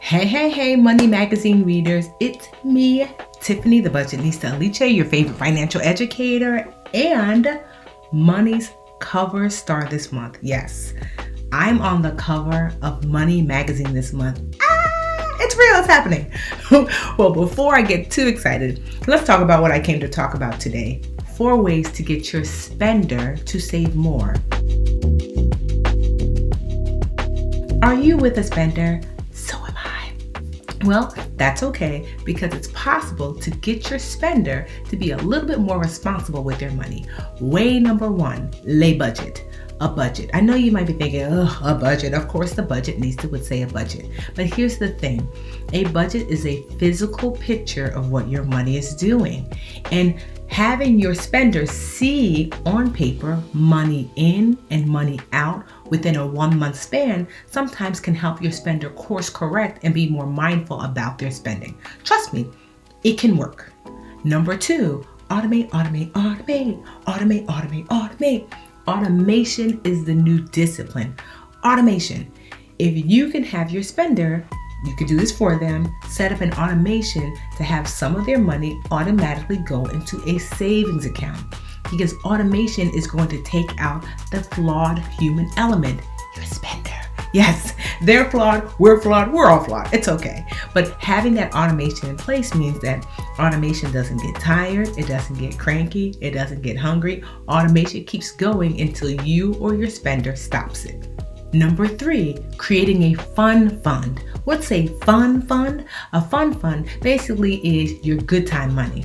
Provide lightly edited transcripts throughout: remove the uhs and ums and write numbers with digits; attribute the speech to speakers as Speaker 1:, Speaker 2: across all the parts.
Speaker 1: Hey, Money Magazine readers. It's me, Tiffany, the Budgetnista Aliche, your favorite financial educator and Money's cover star this month. Yes, I'm on the cover of Money Magazine this month. It's real, it's happening. Well, before I get too excited, let's talk about what I came to talk about today. 4 ways to get your spender to save more. Are you with a spender? So am I. Well, that's okay, because it's possible to get your spender to be a little bit more responsible with their money. Way number 1, lay budget. A budget. I know you might be thinking, a budget. Of course, the Budgetnista would say a budget. But here's the thing. A budget is a physical picture of what your money is doing. And having your spender see on paper money in and money out within a 1-month span sometimes can help your spender course correct and be more mindful about their spending. Trust me, it can work. Number 2, automate. Automation is the new discipline. Automation. If you can have your spender, you can do this for them, set up an automation to have some of their money automatically go into a savings account. Because automation is going to take out the flawed human element, your spender. Yes, they're flawed, we're all flawed. It's okay. But having that automation in place means that automation doesn't get tired, it doesn't get cranky, it doesn't get hungry. Automation keeps going until you or your spender stops it. Number 3, creating a fun fund. What's a fun fund? A fun fund basically is your good time money.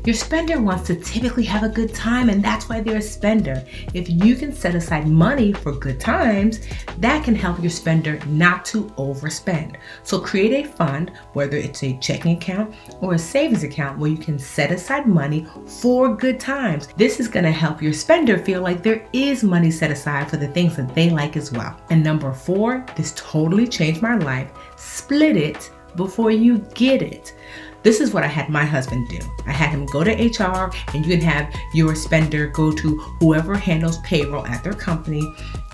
Speaker 1: Your spender wants to typically have a good time, and that's why they're a spender. If you can set aside money for good times, that can help your spender not to overspend. So create a fund, whether it's a checking account or a savings account, where you can set aside money for good times. This is going to help your spender feel like there is money set aside for the things that they like as well. And number 4, this totally changed my life. Split it before you get it. This is what I had my husband do. I had him go to HR, and you can have your spender go to whoever handles payroll at their company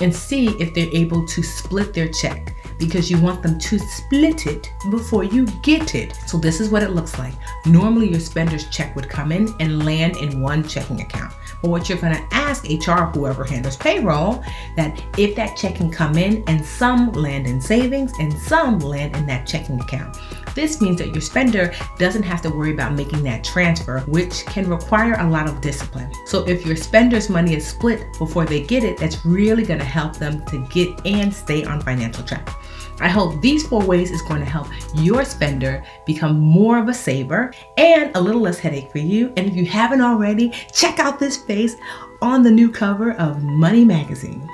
Speaker 1: and see if they're able to split their check, because you want them to split it before you get it. So this is what it looks like. Normally your spender's check would come in and land in one checking account. But what you're gonna ask HR, whoever handles payroll, that if that check can come in and some land in savings and some land in that checking account. This means that your spender doesn't have to worry about making that transfer, which can require a lot of discipline. So if your spender's money is split before they get it, that's really gonna help them to get and stay on financial track. I hope these 4 ways is going to help your spender become more of a saver and a little less headache for you. And if you haven't already, check out this face on the new cover of Money Magazine.